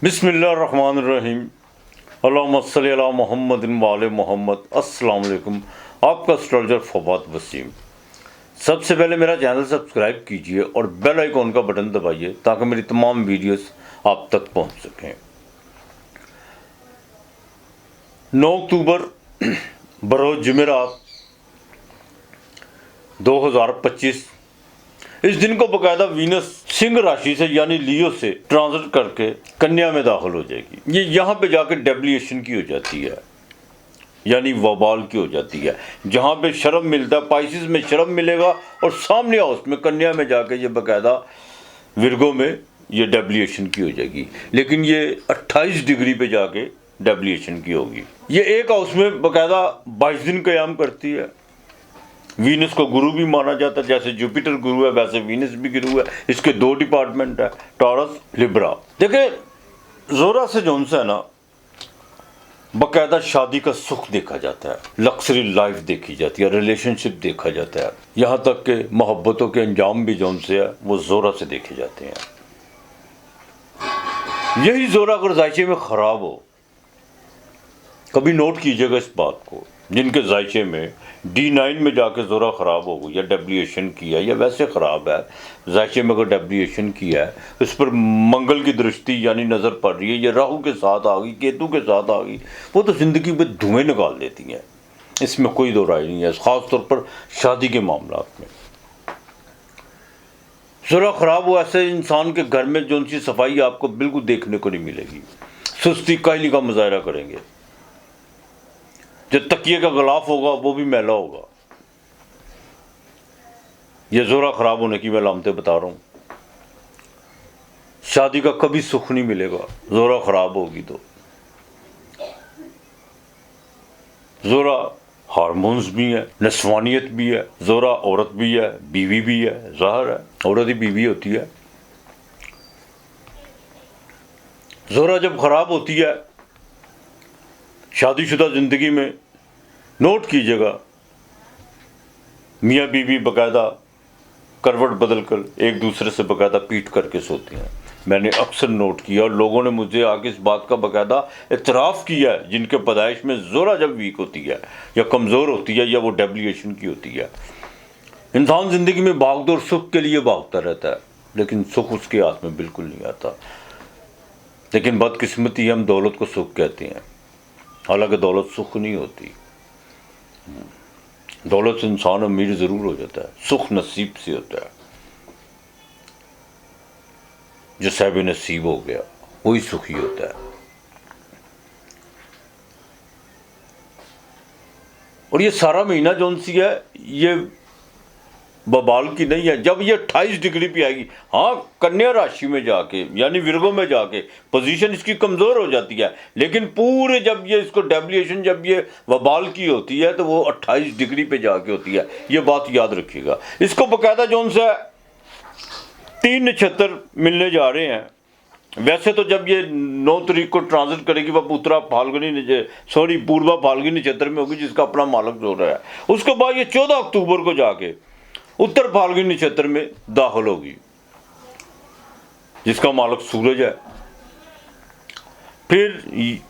बिस्मिल्लाहिर्रहमानिर्रहीम। अल्लाहुम्मा सल्ली अला मुहम्मदिन व आले मोहम्मद। अस्सलाम वालेकुम। आपका एस्ट्रोलॉजर फवाद वसीम। सबसे पहले मेरा चैनल सब्सक्राइब कीजिए और बेल आइकॉन का बटन दबाइए ताकि मेरी तमाम वीडियोस आप तक पहुंच सकें। 9 अक्टूबर बरोज़ जुमेरात 2025। इस दिन को बकायदा वीनस सिंह राशि से यानी लियो से ट्रांजिट करके कन्या में दाखिल हो जाएगी। ये यहाँ पे जाके डेविएशन की हो जाती है, यानी वबाल की हो जाती है। जहाँ पे शर्म मिलता है, पाइसिस में शर्म मिलेगा और सामने हाउस में कन्या में जाके ये बकायदा विर्गो में ये डेविएशन की हो जाएगी। लेकिन ये 28 डिग्री पे जाके डेविएशन की होगी। ये एक हाउस में बकायदा 22 दिन कयाम करती है। वीनस को गुरु भी माना जाता है, जैसे जुपिटर गुरु है वैसे वीनस भी गुरु है। इसके 2 डिपार्टमेंट है, टॉरस लिब्रा। देखिए जोरा से जोन से है ना, बकायदा शादी का सुख देखा जाता है, लग्जरी लाइफ देखी जाती है, रिलेशनशिप देखा जाता है, यहाँ तक कि मोहब्बतों के अंजाम भी जोन से है वो जोरा से देखे जाते हैं। यही जोरा अगर जायचे में खराब हो, कभी नोट कीजिएगा इस बात को, जिनके जायचे में D9 में जाके जोरा ख़राब हो गई या डेविएशन किया या वैसे ख़राब है, जायचे में अगर डेविएशन किया है, उस पर मंगल की दृष्टि यानी नज़र पड़ रही है, ये राहु के साथ आ गई, केतु के साथ आ गई, वो तो ज़िंदगी में धुएं निकाल देती हैं। इसमें कोई दो राय नहीं है, ख़ास तौर पर शादी के मामला में। जोरा ख़राब हो ऐसे इंसान के घर में जो उनकी सफाई आपको बिल्कुल देखने को नहीं मिलेगी। सुस्ती काहली का मुजाहरा करेंगे। जो तकिए का गिलाफ होगा वो भी मैला होगा। ये जोरा खराब होने की मैं अलामतें बता रहा हूं। शादी का कभी सुख नहीं मिलेगा जोरा खराब होगी तो। जोरा हार्मोन्स भी है, नस्वानियत भी है, जोरा औरत भी है, बीवी भी है, ज़ाहिर है औरत ही बीवी होती है। जोरा जब खराब होती है शादीशुदा जिंदगी में, नोट कीजिएगा मियाँ बीवी बकायदा करवट बदल कर एक दूसरे से बकायदा पीट करके सोते हैं। मैंने अक्सर नोट किया और लोगों ने मुझे आगे इस बात का बकायदा इतराफ़ किया है, जिनके पैदाइश में जोरा जब वीक होती है या कमज़ोर होती है या वो डेविएशन की होती है। इंसान ज़िंदगी में भागदौड़ सुख के लिए भागता रहता है, लेकिन सुख उसके हाथ में बिल्कुल नहीं आता। लेकिन बदकिस्मती हम दौलत को सुख कहते हैं, हालांकि दौलत सुख नहीं होती। दौलत से इंसान अमीर ज़रूर हो जाता है, सुख नसीब से होता है। जो साहिब नसीब हो गया वही सुखी होता है। और ये सारा महीना जो सी है ये बबाल की नहीं है। जब ये 28 डिग्री पे आएगी, हाँ कन्या राशि में जाके यानी विर्गो में जाके पोजीशन इसकी कमज़ोर हो जाती है, लेकिन पूरे जब ये इसको डेविएशन जब ये वबाल की होती है तो वो 28 डिग्री पे जाके होती है। ये बात याद रखिएगा। इसको बकायदा जोन से 3 नक्षत्र मिलने जा रहे हैं। वैसे तो जब ये 9 तारीख को ट्रांजिट करेगी वह पूर्वा फाल्गुनी नक्षत्र में होगी, जिसका अपना मालक जो रहा है। उसके बाद ये 14 अक्टूबर को जाके उत्तर फाल्गुनी नक्षत्र में दाखिल होगी, जिसका मालक सूरज है। फिर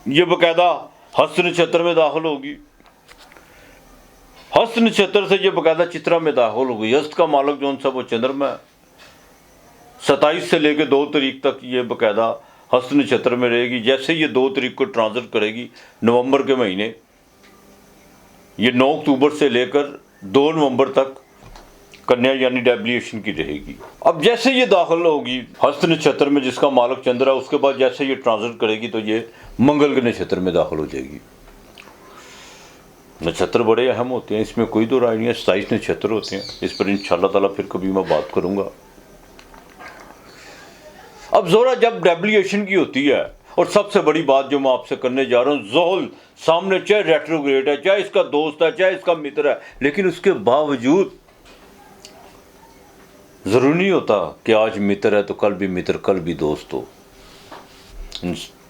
ये बकायदा हस्त नक्षत्र में दाखिल होगी। हस्त नक्षत्र से ये बकायदा चित्रा में दाखिल होगी। हस्त का मालक जो सा वो चंद्रमा है। 27 से लेकर 2 तारीख तक ये बकायदा हस्त नक्षत्र में रहेगी। जैसे ये 2 तारीख को ट्रांजिट करेगी नवंबर के महीने, ये 9 अक्टूबर से लेकर 2 नवंबर तक कन्या यानी डेविएशन की रहेगी। अब जैसे ये दाखिल होगी हस्त नक्षत्र में, जिसका मालक चंद्र है, उसके बाद जैसे ये ट्रांजिट करेगी तो ये मंगल के नक्षत्र में दाखिल हो जाएगी। नक्षत्र बड़े अहम होते हैं, इसमें कोई दो राय नहीं है। 27 नक्षत्र होते हैं, इस पर इंशाल्लाह ताला फिर कभी मैं बात करूंगा। अब जोरा जब डेविएशन की होती है, और सबसे बड़ी बात जो मैं आपसे करने जा रहा हूँ, जोहल सामने चाहे रेट्रोग्रेड है, चाहे इसका दोस्त है, चाहे इसका मित्र है, लेकिन उसके बावजूद ज़रूरी नहीं होता कि आज मित्र है तो कल भी मित्र, कल भी दोस्त हो।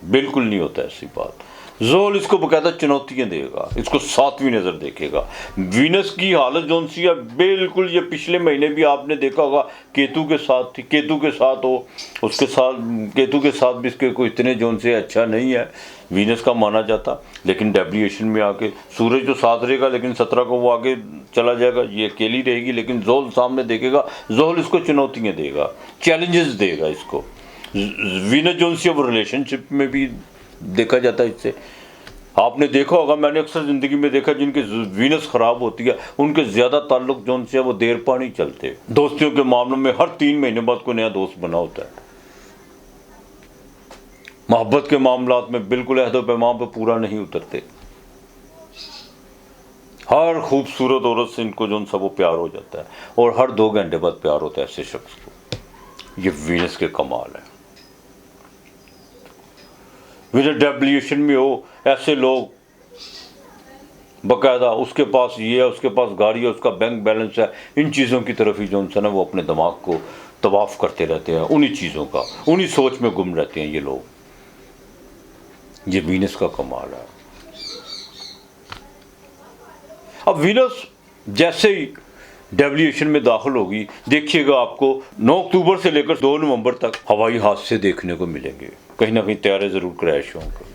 बिल्कुल नहीं होता ऐसी बात। जोल इसको बकायदा चुनौतियां देगा, इसको सातवीं नजर देखेगा। वीनस की हालत जोन सी है बिल्कुल, ये पिछले महीने भी आपने देखा होगा केतु के साथ थी, केतु के साथ हो, उसके साथ केतु के साथ भी इसके कोई इतने जोन से अच्छा नहीं है वीनस का माना जाता। लेकिन डेविएशन में आके सूरज तो साथ रहेगा, लेकिन 17 को वो आगे चला जाएगा, ये अकेली रहेगी। लेकिन जोल सामने देखेगा, जोल इसको चुनौतियां देगा, चैलेंजेस देगा इसको। वीनस जोन सी अब रिलेशनशिप में भी देखा जाता है इससे। आपने देखा होगा, मैंने अक्सर ज़िंदगी में देखा, जिनके वीनस ख़राब होती है उनके ज़्यादा ताल्लुक जोन से वो देर पा नहीं चलते। दोस्तियों के मामलों में हर 3 महीने बाद कोई नया दोस्त बना होता है। मोहब्बत के मामलात में बिल्कुल अहद पैमाम पर पूरा नहीं उतरते। हर खूबसूरत औरत से इनको जो सा वो प्यार हो जाता है, और हर 2 घंटे बाद प्यार होता है ऐसे शख्स को। ये वीनस के कमाल है। वीनस डेविएशन में हो, ऐसे लोग बकायदा उसके पास ये है, उसके पास गाड़ी है, उसका बैंक बैलेंस है, इन चीज़ों की तरफ ही जो सा ना वो अपने दिमाग को तवाफ करते रहते हैं, उन्हीं चीज़ों का, उन्हीं सोच में गुम रहते हैं ये लोग। ये वीनस का कमाल है। अब वीनस जैसे ही डेविएशन में दाखिल होगी, देखिएगा आपको 9 अक्टूबर से लेकर 2 नवंबर तक हवाई हादसे देखने को मिलेंगे। कहीं ना कहीं तैयारे ज़रूर क्रैश होंगे।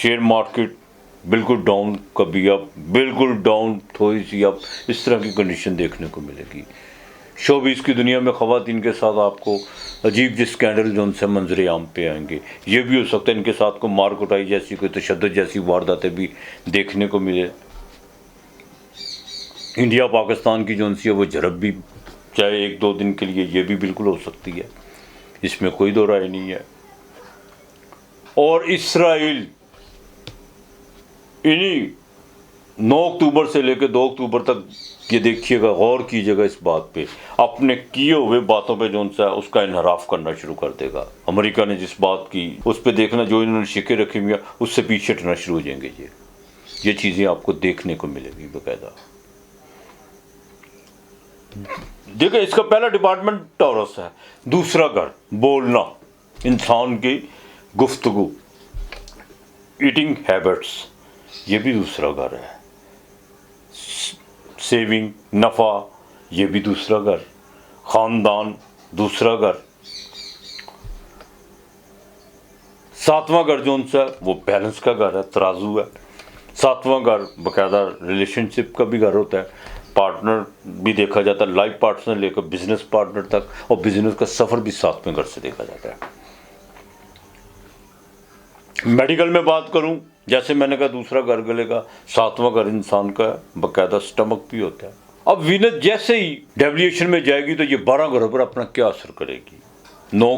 शेयर मार्केट बिल्कुल डाउन, कभी अप, बिल्कुल डाउन, थोड़ी सी अप, इस तरह की कंडीशन देखने को मिलेगी। शोबिज़ की दुनिया में ख़वातीन के साथ आपको अजीब जिस स्कैंडल जो उनसे मंजरे आम पे आएंगे। ये भी हो सकता है इनके साथ को मार कुटाई जैसी, कोई तशद्दुद जैसी वारदातें भी देखने को मिले। इंडिया पाकिस्तान की जो सी है वो झड़प भी चाहे 1-2 दिन के लिए, ये भी बिल्कुल हो सकती है, इसमें कोई दो राय नहीं है। और इसराइल इन्हीं 9 अक्टूबर से लेकर 2 अक्टूबर तक, ये देखिएगा, गौर कीजिएगा इस बात पे, अपने किए हुए बातों पे जो सा उसका इनहराफ करना शुरू कर देगा। अमेरिका ने जिस बात की उस पे देखना, जो इन्होंने शिके रखी हुई है उससे पीछे हटना शुरू हो जाएंगे। ये चीज़ें आपको देखने को मिलेगी बाकायदा। देखिए, इसका पहला डिपार्टमेंट टॉरस है, दूसरा घर बोलना, इंसान की गुफ्तगू, ईटिंग हैबिट्स, ये भी दूसरा घर है। सेविंग, नफ़ा, ये भी दूसरा घर। ख़ानदान, दूसरा घर। 7वां घर जो उनसा वो बैलेंस का घर है, तराजू है। 7वां घर बाकायदा रिलेशनशिप का भी घर होता है, पार्टनर भी देखा जाता है, लाइफ पार्टनर लेकर बिजनेस पार्टनर तक, और बिजनेस का सफ़र भी 7वें घर से देखा जाता है। मेडिकल में बात करूं, जैसे मैंने कहा दूसरा घर गले का, 7वां घर इंसान का बाकायदा स्टमक भी होता है। अब वीनस जैसे ही डेविएशन में जाएगी तो ये 12 घरों पर अपना क्या असर करेगी। 9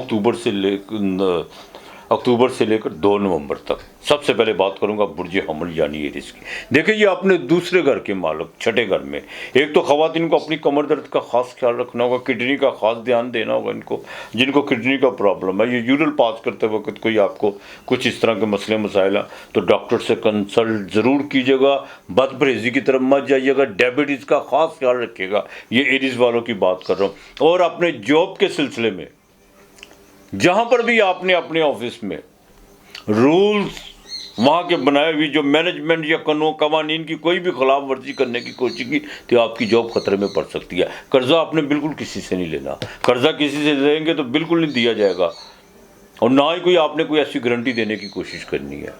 अक्टूबर से लेकर 2 नवंबर तक। सबसे पहले बात करूंगा बुर्ज हमल यानी एरिस की। देखिए, ये अपने दूसरे घर के मालिक, छठे घर में। एक तो ख़वातीन को अपनी कमर दर्द का खास ख्याल रखना होगा, किडनी का खास ध्यान देना होगा इनको, जिनको किडनी का प्रॉब्लम है। ये यूरल पास करते वक्त कोई आपको कुछ इस तरह के मसले मसाइल हैं तो डॉक्टर से कंसल्ट ज़रूर कीजिएगा, बदपरहेज़ी की तरफ मत जाइएगा, डायबिटीज़ का खास ख्याल रखिएगा। ये एरिस वालों की बात कर रहा हूँ। और अपने जॉब के सिलसिले में, जहाँ पर भी आपने अपने ऑफिस में रूल्स वहाँ के बनाए हुए जो मैनेजमेंट या कवानीन की कोई भी खिलाफ वर्जी करने की कोशिश की तो आपकी जॉब खतरे में पड़ सकती है। कर्जा आपने बिल्कुल किसी से नहीं लेना, कर्जा किसी से लेंगे तो बिल्कुल नहीं दिया जाएगा, और ना ही कोई आपने कोई ऐसी गारंटी देने की कोशिश करनी है।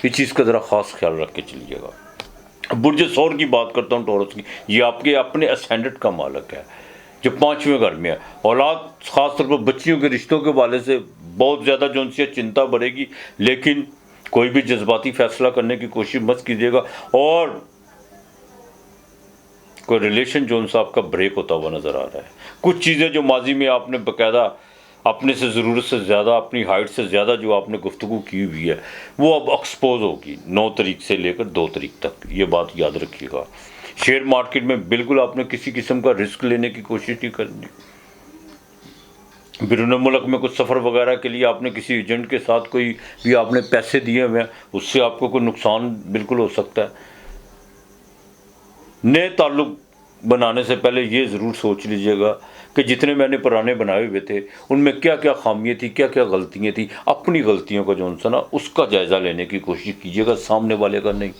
इस चीज़ का ज़रा ख़ास ख्याल रख के चलिएगा। बुर्ज सौर की बात करता हूँ, टॉरस की, ये आपके अपने असेंडेंट का मालिक है जो 5वें घर में है। औलाद, ख़ासतौर पर बच्चियों के रिश्तों के वाले से बहुत ज़्यादा जो उनसे चिंता बढ़ेगी, लेकिन कोई भी जज्बाती फैसला करने की कोशिश मत कीजिएगा। और कोई रिलेशन जो उनसे आपका ब्रेक होता हुआ नज़र आ रहा है। कुछ चीज़ें जो माजी में आपने बाकायदा अपने से ज़रूरत से ज़्यादा, अपनी हाइट से ज़्यादा जो आपने गुफ्तगू की हुई है वो अब एक्सपोज होगी 9 तारीख से लेकर 2 तारीख तक। ये बात याद रखिएगा। शेयर मार्केट में बिल्कुल आपने किसी किस्म का रिस्क लेने की कोशिश नहीं करनी। बिरून मुल्क में कुछ सफ़र वगैरह के लिए आपने किसी एजेंट के साथ कोई भी आपने पैसे दिए हुए हैं, उससे आपको कोई नुकसान बिल्कुल हो सकता है। नए ताल्लुक़ बनाने से पहले ये ज़रूर सोच लीजिएगा कि जितने मैंने पुराने बनाए हुए थे उनमें क्या क्या खामियाँ थी, क्या क्या गलतियाँ थी। अपनी गलतियों का जो सा ना उसका जायज़ा लेने की कोशिश कीजिएगा, सामने वाले का नहीं।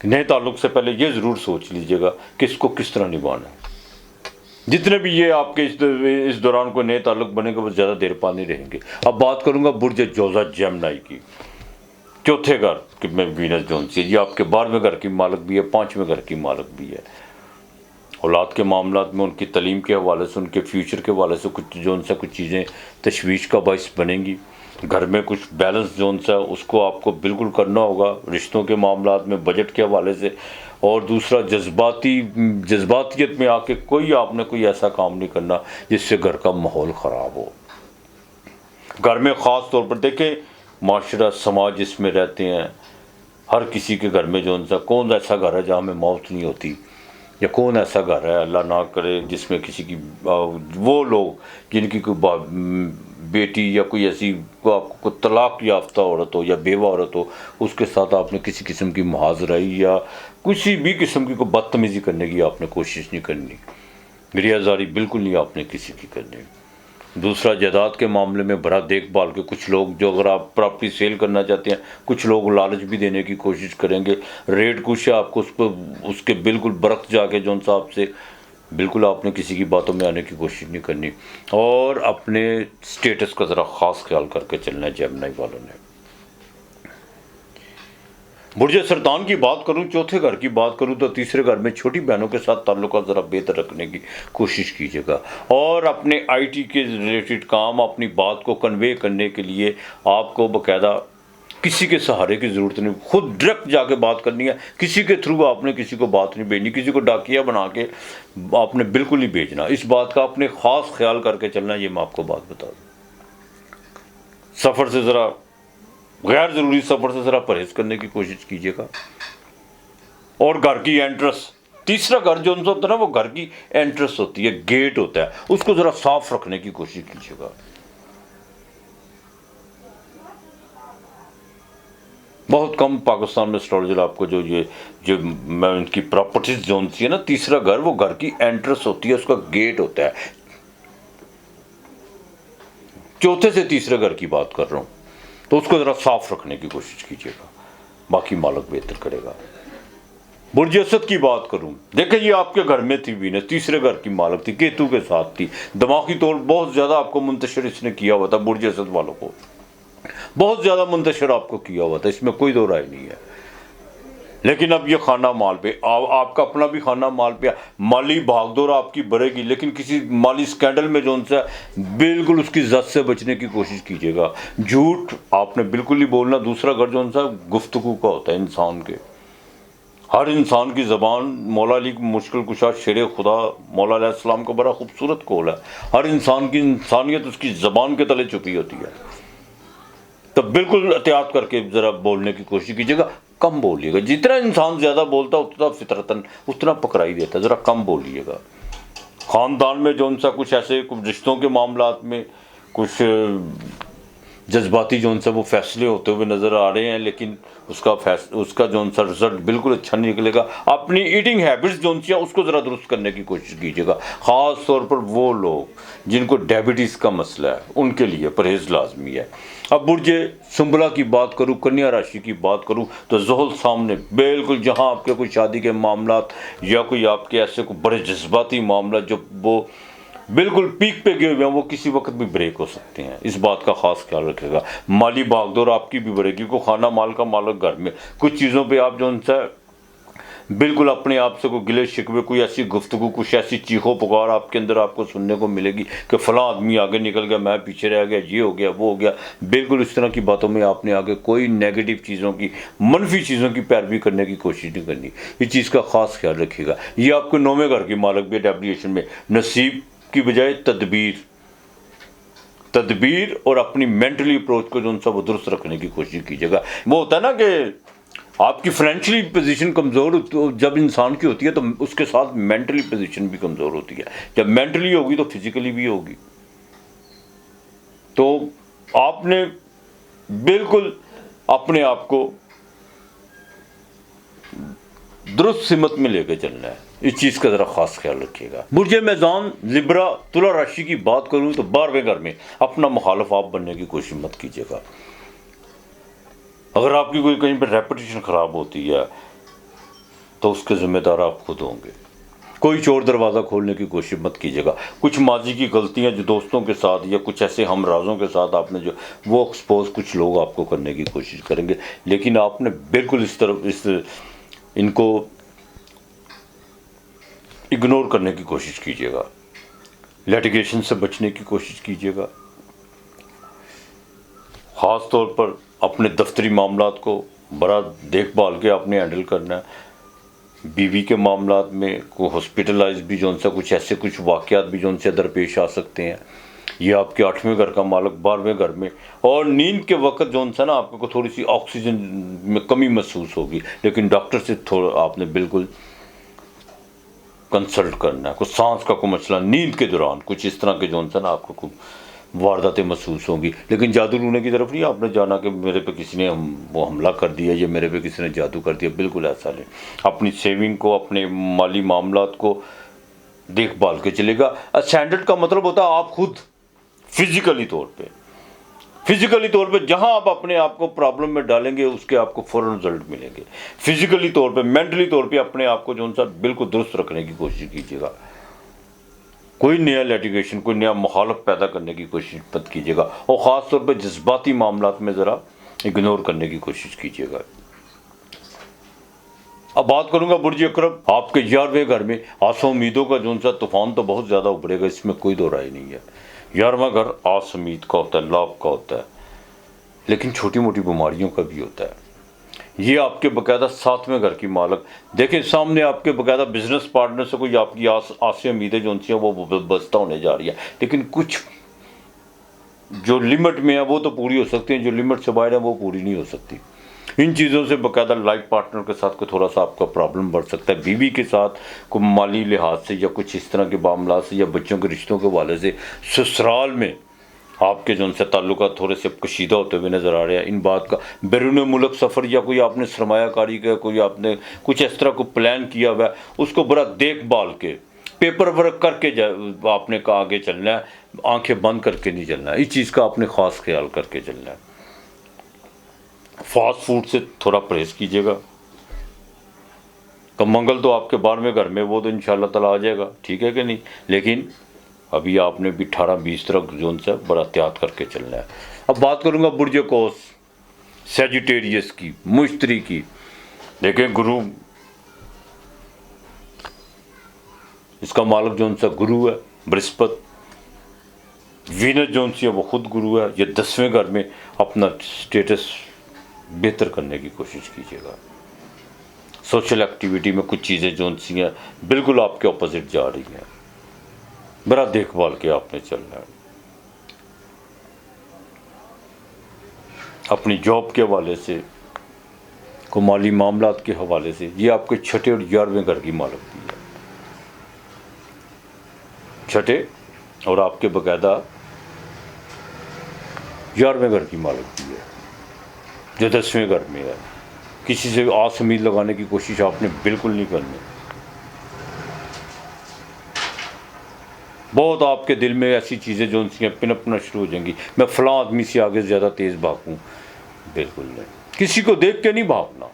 नए ताल्लुक़ से पहले ये ज़रूर सोच लीजिएगा कि इसको किस तरह निभाना है। जितने भी ये आपके इस दौरान कोई नए ताल्लुक़ बनेंगे वो ज़्यादा देर पा नहीं रहेंगे। अब बात करूँगा बुर्ज जोज़ा जेमिनी की, चौथे घर में वीनस जो सी, ये आपके 12वें घर की मालिक भी है, 5वें घर की मालिक भी है। औलाद के मामलात में उनकी तालीम के हवाले से, उनके फ्यूचर के हवाले से कुछ जो उनसे कुछ चीज़ें तशवीश का बाइस बनेंगी। घर में कुछ बैलेंस जो सा उसको आपको बिल्कुल करना होगा, रिश्तों के मामलात में, बजट के हवाले से। और दूसरा जज्बातियत में आके आपने कोई ऐसा काम नहीं करना जिससे घर का माहौल ख़राब हो। घर में ख़ास तौर पर देखें, माशरा समाज जिसमें रहते हैं, हर किसी के घर में जो सा कौन ऐसा घर है जहाँ में मौत नहीं होती, या कौन ऐसा घर है अल्लाह ना करे जिसमें किसी की वो लोग जिनकी कोई बेटी या कोई ऐसी कोई तलाक याफ्ता औरत हो या बेवा औरत हो, उसके साथ आपने किसी किस्म की मुहाजराई या किसी भी किस्म की कोई बदतमीज़ी करने की आपने कोशिश नहीं करनी। रियाजारी बिल्कुल नहीं आपने किसी की करनी। दूसरा, जायदाद के मामले में बड़ा देखभाल के कुछ लोग जो अगर आप प्रॉपर्टी सेल करना चाहते हैं, कुछ लोग लालच भी देने की कोशिश करेंगे। रेट कुछ है, आपको उस पर उसके बिल्कुल बरक्त जाके जो सा आपसे बिल्कुल आपने किसी की बातों में आने की कोशिश नहीं करनी। और अपने स्टेटस का ज़रा ख़ास ख्याल करके चलना है जेमिनी वालों ने। बुर्ज सरतान की बात करूं, चौथे घर की बात करूं तो तीसरे घर में छोटी बहनों के साथ ताल्लुकात ज़रा बेहतर रखने की कोशिश कीजिएगा। और अपने आईटी के रिलेटेड काम, अपनी बात को कन्वे करने के लिए आपको बाकायदा किसी के सहारे की ज़रूरत नहीं, खुद डायरेक्ट जाके बात करनी है। किसी के थ्रू आपने किसी को बात नहीं भेजनी, किसी को डाकिया बना के आपने बिल्कुल नहीं भेजना। इस बात का आपने ख़ास ख्याल करके चलना, ये मैं आपको बात बता दूँ। सफ़र से ज़रा, गैर ज़रूरी सफ़र से ज़रा परहेज़ करने की कोशिश कीजिएगा। और घर की एंट्रेंस, तीसरा घर जो होता है ना, वो घर की एंट्रेंस होती है, गेट होता है, उसको ज़रा साफ रखने की कोशिश कीजिएगा। बहुत कम पाकिस्तान में एस्ट्रोलॉजर आपको जो मैं उनकी प्रॉपर्टीज जो सी है ना, तीसरा घर वो घर की एंट्रेंस होती है, उसका गेट होता है। चौथे से तीसरे घर की बात कर रहा हूँ, तो उसको ज़रा साफ रखने की कोशिश कीजिएगा, बाकी मालिक बेहतर करेगा। बुर्ज असद की बात करूं, देखिए ये आपके घर में थी वीनस, तीसरे घर की मालिक थी, केतु के साथ थी। दिमागी तौर बहुत ज़्यादा आपको मुंतशिर इसने किया हुआ था, बुर्ज असद वालों को बहुत ज़्यादा मुंतशिर आपको किया हुआ था, इसमें कोई दो राय नहीं है। लेकिन अब ये खाना माल पे, आपका अपना भी खाना माल पे, माली भागदौड़ आपकी बढ़ेगी, लेकिन किसी माली स्कैंडल में जो उनसे बिल्कुल उसकी जद से बचने की कोशिश कीजिएगा। झूठ आपने बिल्कुल नहीं बोलना। दूसरा घर जो उनसा गुफ्तगू का होता है इंसान के, हर इंसान की ज़बान, मौला अली मुश्किल कुशा शेर खुदा मौला अलैहिस्सलाम का बड़ा खूबसूरत कौल है, हर इंसान की इंसानियत उसकी ज़बान के तले छुपी होती है। तो बिल्कुल एहतियात करके ज़रा बोलने की कोशिश कीजिएगा, कम बोलिएगा। जितना इंसान ज़्यादा बोलता उतना फितरतन उतना पकड़ाई देता है, ज़रा कम बोलिएगा। ख़ानदान में जो उनसा कुछ ऐसे कुछ रिश्तों के मामलात में कुछ जज्बाती जो उनसे वो फैसले होते हुए नज़र आ रहे हैं, लेकिन उसका जो उनसा रिजल्ट बिल्कुल अच्छा नहीं निकलेगा। अपनी ईटिंग हैबिट्स जो उनसी उसको ज़रा दुरुस्त करने की कोशिश कीजिएगा। ख़ास तौर पर वो लोग जिनको डायबिटीज़ का मसला है, उनके लिए परहेज़ लाजमी है। अब बुर्ज सुंबला की बात करूँ, कन्या राशि की बात करूँ, तो ज़ोहल सामने बिल्कुल, जहाँ आपके कोई शादी के मामलात या कोई आपके ऐसे कोई बड़े जज्बाती मामला जो वो बिल्कुल पीक पे गए हुए हैं, वो किसी वक्त भी ब्रेक हो सकते हैं। इस बात का खास ख्याल रखेगा। माली भागदौड़ आपकी भी बढ़ेगी, को खाना माल का मालिक घर में कुछ चीज़ों पे आप जो उनसे बिल्कुल अपने आप से कोई गिले शिकवे, कोई ऐसी गुफ्तगू, कुछ ऐसी चीखों पुकार आपके अंदर आपको सुनने को मिलेगी कि फ़लाँ आदमी आगे निकल गया, मैं पीछे रह गया, ये हो गया, वो हो गया। बिल्कुल इस तरह की बातों में आपने आगे कोई नेगेटिव चीज़ों की, मनफी चीज़ों की पैरवी करने की कोशिश नहीं करनी। इस चीज़ का खास ख्याल रखिएगा। ये आपके 9वें घर की मालिक भी डेब्लिएशन में, नसीब की बजाय तदबीर और अपनी मेंटली अप्रोच को जो उनसे वो दुरुस्त रखने की कोशिश कीजिएगा। वो होता है ना कि आपकी फाइनेंशियली पोजीशन कमज़ोर जब इंसान की होती है तो उसके साथ मेंटली पोजीशन भी कमज़ोर होती है। जब मेंटली होगी तो फिजिकली भी होगी। तो आपने बिल्कुल अपने आप को दुरुस्त सिमत में लेकर चलना है। इस चीज़ का ज़रा खास ख्याल रखिएगा। बुर्ज मेज़ान लिब्रा तुला राशि की बात करूँ तो 12वें घर में अपना मुखालिफ आप बनने की कोशिश मत कीजिएगा। अगर आपकी कोई कहीं पर रेपुटेशन ख़राब होती है तो उसके ज़िम्मेदार आप खुद होंगे। कोई चोर दरवाज़ा खोलने की कोशिश मत कीजिएगा। कुछ माजी की गलतियां जो दोस्तों के साथ या कुछ ऐसे हमराजों के साथ आपने जो वो एक्सपोज कुछ लोग आपको करने की कोशिश करेंगे, लेकिन आपने बिल्कुल इनको इग्नोर करने की कोशिश कीजिएगा। लिटिगेशन से बचने की कोशिश कीजिएगा। ख़ास तौर पर अपने दफ्तरी मामलात को बड़ा देखभाल के आपने हैंडल करना है। बीवी के मामलात में को हॉस्पिटलाइज भी जो सा कुछ ऐसे कुछ वाक़यात भी जो से दरपेश आ सकते हैं। ये आपके 8वें घर का मालक 12वें घर में, और नींद के वक्त जो सा ना आपको थोड़ी सी ऑक्सीजन में कमी महसूस होगी, लेकिन डॉक्टर से थोड़ा आपने बिल्कुल कंसल्ट करना है। कुछ सांस का कोई मसला नींद के दौरान कुछ इस तरह के जो सा ना आपको कुछ वारदातें महसूस होंगी, लेकिन जादू टूने की तरफ नहीं आपने जाना कि मेरे पे किसी ने वो हमला कर दिया या मेरे पे किसी ने जादू कर दिया, बिल्कुल ऐसा नहीं। अपनी सेविंग को, अपने माली मामलात को देखभाल के चलेगा। स्टैंडर्ड का मतलब होता है आप खुद फिजिकली तौर पे जहां आप अपने आप को प्रॉब्लम में डालेंगे उसके आपको फ़ौरन रिजल्ट मिलेंगे। फिजिकली तौर पे, मेंटली तौर पे अपने आप को जो सा बिल्कुल दुरुस्त रखने की कोशिश कीजिएगा। कोई नया लिटिगेशन, कोई नया मुखालफ पैदा करने की कोशिश मत कीजिएगा, और ख़ास तौर पे जज्बाती मामलात में ज़रा इग्नोर करने की कोशिश कीजिएगा। अब बात करूंगा बुर्ज अकरब, आपके 11वें घर में आशा उम्मीदों का जो सा तूफान तो बहुत ज़्यादा उभरेगा, इसमें कोई दो राय नहीं है। 11वां घर आस उम्मीद का होता है, लाभ का होता है, लेकिन छोटी मोटी बीमारियों का भी होता है। ये आपके बाकायदा 7वें घर की मालक, देखें सामने आपके बाकायदा बिजनेस पार्टनर से कोई आपकी आसें उम्मीदें जो सी हैं वो बस्ता होने जा रही है, लेकिन कुछ जो लिमिट में है वो तो पूरी हो सकती हैं, जो लिमिट से बाहर है वो पूरी नहीं हो सकती। इन चीज़ों से बाकायदा लाइफ पार्टनर के साथ कोई थोड़ा सा आपका प्रॉब्लम बढ़ सकता है। बीवी के साथ कोई माली लिहाज से या कुछ इस तरह के मामला से या बच्चों के रिश्तों के हवाले से ससुराल में आपके जो उनसे ताल्लुकात थोड़े से कशीदा होते हुए नज़र आ रहे हैं। इन बात का बैरून मुल्क सफ़र या कोई आपने सरमायाकारी का कोई आपने कुछ इस तरह को प्लान किया हुआ है, उसको बड़ा देखभाल के पेपर वर्क करके आपने का आगे चलना है, आंखें बंद करके नहीं चलना है। इस चीज़ का आपने ख़ास ख्याल करके चलना है। फास्ट फूड से थोड़ा परहेज़ कीजिएगा। मंगल तो आपके 12वें घर में, वो तो इंशाअल्लाह ताला आ जाएगा, ठीक है कि नहीं, लेकिन अभी आपने भी 18-20 तरह जोन से बड़ा एहतियात करके चलना है। अब बात करूंगा बुर्ज कौस, सैजिटेरियस की, मुश्तरी की। देखें गुरु, इसका मालक जोन सा गुरु है बृहस्पति। वीनस जोन सी है वो खुद गुरु है। ये 10वें घर में अपना स्टेटस बेहतर करने की कोशिश कीजिएगा। सोशल एक्टिविटी में कुछ चीज़ें जोन सी हैं बिल्कुल आपके ऑपोजिट जा रही हैं, बड़ा देखभाल के आपने चलना है। अपनी जॉब के हवाले से, को माली मामलात के हवाले से, ये आपके 6ठे और 11वें घर की मालक भी है। 6ठे और आपके बाकायदा 11वें घर की मालक भी है जो 10वें घर में है। किसी से आस उम्मीद लगाने की कोशिश आपने बिल्कुल नहीं करनी। बहुत आपके दिल में ऐसी चीज़ें जो उनसी पिनपना शुरू हो जाएंगी, मैं फ़लाँ आदमी से आगे ज़्यादा तेज़ भागूं, बिल्कुल नहीं। किसी को देख के नहीं भागना।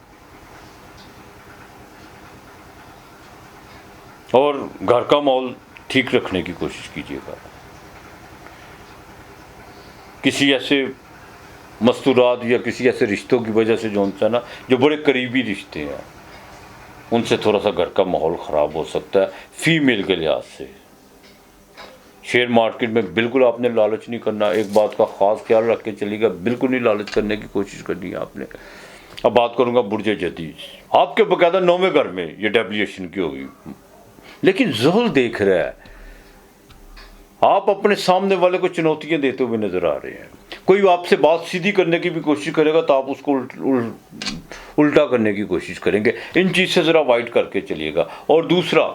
और घर का माहौल ठीक रखने की कोशिश कीजिएगा। किसी ऐसे मस्तूरात या किसी ऐसे रिश्तों की वजह से जो सा ना, जो बड़े करीबी रिश्ते हैं, उनसे थोड़ा सा घर का माहौल ख़राब हो सकता है फीमेल के लिहाज से। शेयर मार्केट में बिल्कुल आपने लालच नहीं करना। एक बात का ख़ास ख्याल रख के चलिएगा, बिल्कुल नहीं लालच करने की कोशिश करनी है आपने। अब बात करूंगा बुर्ज जदीद, आपके बाकायदा 9वें घर में ये डेविएशन की होगी, लेकिन ज़ुहल देख रहा है, आप अपने सामने वाले को चुनौतियां देते हुए नजर आ रहे हैं। कोई आपसे बात सीधी करने की भी कोशिश करेगा तो आप उसको उल्टा करने की कोशिश करेंगे। इन चीज़ से ज़रा अवॉइड करके चलिएगा। और दूसरा,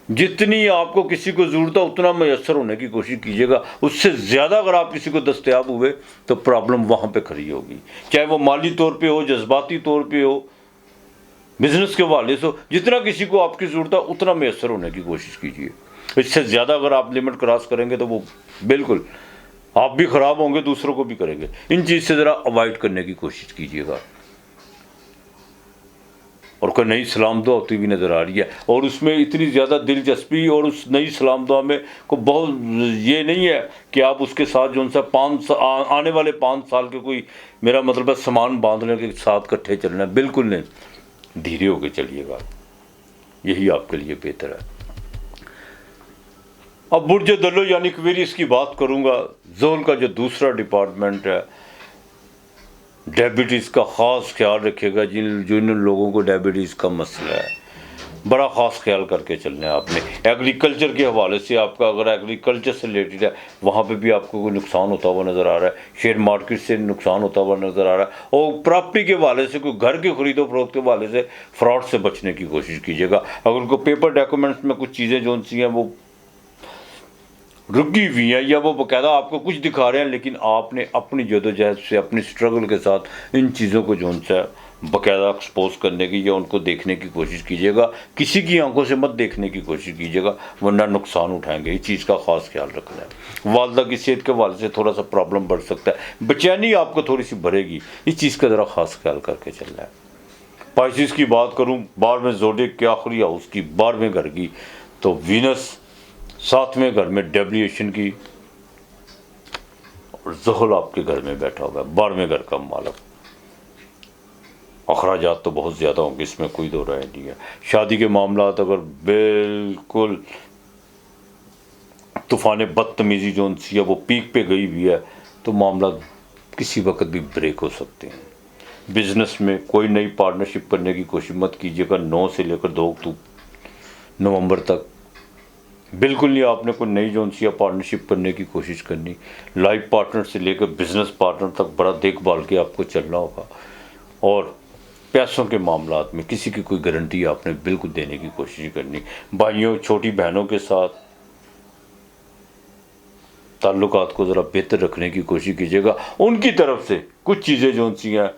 जितनी आपको किसी को ज़रूरत है उतना मैसर होने की कोशिश कीजिएगा। उससे ज़्यादा अगर आप किसी को दस्तयाब हुए तो प्रॉब्लम वहाँ पे खड़ी होगी, चाहे वो माली तौर पे हो, जज्बाती तौर पे हो, बिजनेस के हवाले से जितना किसी को आपकी ज़रूरत है उतना मैसर होने की कोशिश कीजिए। इससे ज़्यादा अगर आप लिमिट क्रॉस करेंगे तो वो बिल्कुल आप भी ख़राब होंगे, दूसरों को भी करेंगे। इन चीज़ से ज़रा अवॉइड करने की कोशिश कीजिएगा। और कोई नई सलाम दुआ होती हुई नज़र आ रही है और उसमें इतनी ज़्यादा दिलचस्पी, और उस नई सलाम दुआ में को बहुत ये नहीं है कि आप उसके साथ जो उनसे आने वाले 5 साल के कोई, मेरा मतलब है सामान बांधने के साथ इकट्ठे चलना है, बिल्कुल नहीं। धीरे होकर चलिएगा, यही आपके लिए बेहतर है। अब बुर्ज दलो यानी क्वेरीज की बात करूंगा। जोल का जो दूसरा डिपार्टमेंट है, डायबिटीज़ का ख़ास ख्याल रखिएगा। जिन लोगों को डायबिटीज़ का मसला है, बड़ा ख़ास ख्याल करके चलना है आपने। एग्रीकल्चर के हवाले से आपका अगर एग्रीकल्चर से रिलेटेड है, वहाँ पे भी आपको कोई नुकसान होता हुआ नज़र आ रहा है। शेयर मार्केट से नुकसान होता हुआ नज़र आ रहा है। और प्रॉपर्टी के हवाले से, कोई घर की खरीदो फरोख्त के हवाले से फ्रॉड से बचने की कोशिश कीजिएगा। अगर उनको पेपर डॉक्यूमेंट्स में कुछ चीज़ें जो सी हैं वो रुकी हुई हैं या वो बाकायदा आपको कुछ दिखा रहे हैं, लेकिन आपने अपनी जदोजहद से, अपनी स्ट्रगल के साथ इन चीज़ों को जो है बाकायदा एक्सपोज करने की या उनको देखने की कोशिश कीजिएगा। किसी की आंखों से मत देखने की कोशिश कीजिएगा, वरना नुकसान उठाएंगे। इस चीज़ का ख़ास ख्याल रखना है। वालदा की सेहत के हवाले से थोड़ा सा प्रॉब्लम बढ़ सकता है, बेचैनी आपको थोड़ी सी बढ़ेगी। इस चीज़ का ज़रा ख़ास ख्याल करके चलना है। पाइसेस की बात करूँ, 12वें ज़ोडिएक के आखिरी हाउस की 12वें घर की, तो वीनस 7वें घर में डेविएशन की, और ज़ुहल आपके घर में बैठा हुआ है 12वें घर का मालिक। अखराजात तो बहुत ज़्यादा होंगे, इसमें कोई दो राय नहीं है। शादी के मामलात अगर बिल्कुल तूफ़ान बदतमीज़ी जो सी है वो पीक पे गई हुई है, तो मामला किसी वक्त भी ब्रेक हो सकते हैं। बिज़नेस में कोई नई पार्टनरशिप करने की कोशिश मत कीजिएगा। 9 से लेकर 2 नवंबर तक बिल्कुल नहीं आपने कोई नई जो सी पार्टनरशिप करने की कोशिश करनी। लाइफ पार्टनर से लेकर बिजनेस पार्टनर तक बड़ा देखभाल के आपको चलना होगा। और पैसों के मामलात में किसी की कोई गारंटी आपने बिल्कुल देने की कोशिश करनी। भाइयों, छोटी बहनों के साथ ताल्लुकात को ज़रा बेहतर रखने की कोशिश कीजिएगा। उनकी तरफ से कुछ चीज़ें जो सी हैं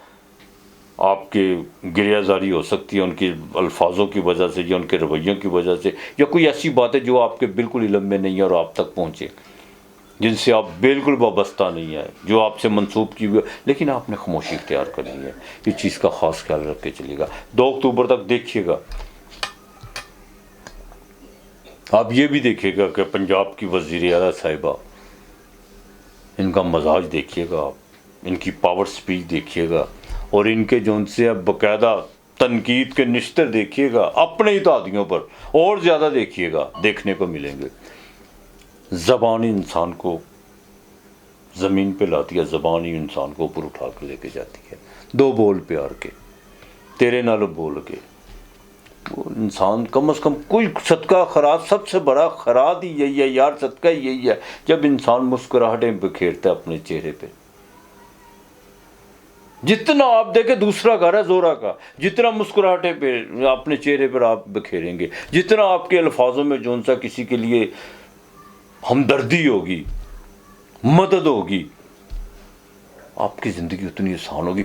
आपके गिरियाजारी हो सकती है, उनके अल्फाजों की वजह से या उनके रवैयों की वजह से, या कोई ऐसी बात है जो आपके बिल्कुल इल्म में नहीं है और आप तक पहुँचे, जिनसे आप बिल्कुल वाबस्ता नहीं है, जो आपसे मंसूब की हुई, लेकिन आपने खामोशी इख्तियार करनी है। इस चीज़ का ख़ास ख्याल रख के चलिएगा। 2 अक्टूबर तक देखिएगा। आप ये भी देखिएगा कि पंजाब की वज़ीर आला साहिबा, इनका मजाज देखिएगा आप, इनकी पावर स्पीच देखिएगा, और इनके जो उनसे अब बाकायदा तनकीद के निश्तर देखिएगा। अपने इत्यादियों पर और ज़्यादा देखिएगा, देखने को मिलेंगे। ज़बान इंसान को ज़मीन पे लाती है, ज़बान ही इंसान को ऊपर उठा कर लेके जाती है। 2 बोल प्यार के, तेरे नाल बोल के, वो इंसान कम से कम कोई सदका खराज, सबसे बड़ा खराज ही यही है यार, सदका ही यही है जब इंसान मुस्कुराहटें बिखेरता है अपने चेहरे पे। जितना आप देखें दूसरा घर है जोरा का, जितना मुस्कुराहटे पे अपने चेहरे पर आप बिखेरेंगे, जितना आपके अल्फाजों में जो सा किसी के लिए हमदर्दी होगी, मदद होगी, आपकी ज़िंदगी उतनी आसान होगी।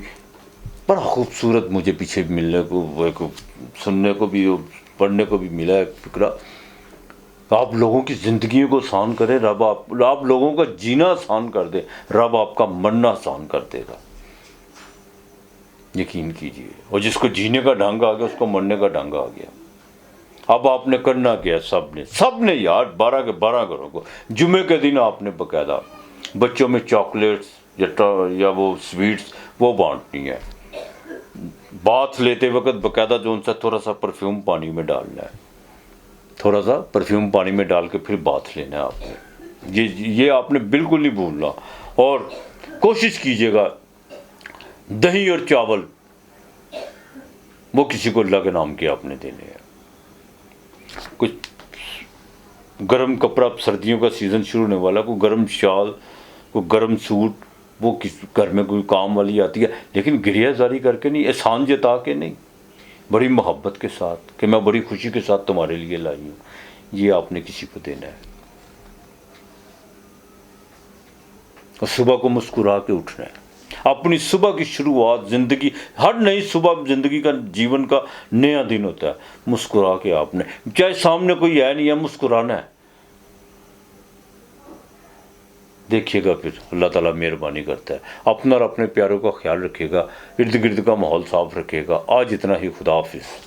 बड़ा खूबसूरत मुझे पीछे मिलने को, सुनने को भी, पढ़ने को भी मिला है फिक्रा। आप लोगों की ज़िंदगी को आसान करें रब, आप लोगों का जीना आसान कर दे, रब आपका मरना आसान कर देगा, यकीन कीजिए। और जिसको जीने का ढंग आ गया उसको मरने का ढंग आ गया। अब आपने करना क्या, सबने यार 12 के 12 घरों को जुमे के दिन आपने बाकायदा बच्चों में चॉकलेट्स या वो स्वीट्स वो बांटनी है। बाथ लेते वक्त बाकायदा जो उनसे थोड़ा सा परफ्यूम पानी में डालना है, थोड़ा सा परफ्यूम पानी में डाल के फिर बाथ लेना है आपने। ये आपने बिल्कुल नहीं भूलना। और कोशिश कीजिएगा दही और चावल वो किसी को अल्लाह के नाम के आपने देने हैं। कुछ गर्म कपड़ा, सर्दियों का सीज़न शुरू होने वाला, कोई गर्म शाल, कोई गर्म सूट, वो किस घर में कोई काम वाली आती है, लेकिन गिरियाजारी करके नहीं, एहसान जता के नहीं, बड़ी मोहब्बत के साथ कि मैं बड़ी खुशी के साथ तुम्हारे लिए लाई हूँ, ये आपने किसी को देना है। और सुबह को मुस्कुरा के उठना है। अपनी सुबह की शुरुआत ज़िंदगी, हर नई सुबह ज़िंदगी का, जीवन का नया दिन होता है। मुस्कुरा के आपने, चाहे सामने कोई है नहीं है, मुस्कुराना है। देखिएगा फिर अल्लाह ताला मेहरबानी करता है। अपना और अपने प्यारों का ख्याल रखिएगा, इर्द गिर्द का माहौल साफ रखिएगा। आज इतना ही, खुदा हाफिज़।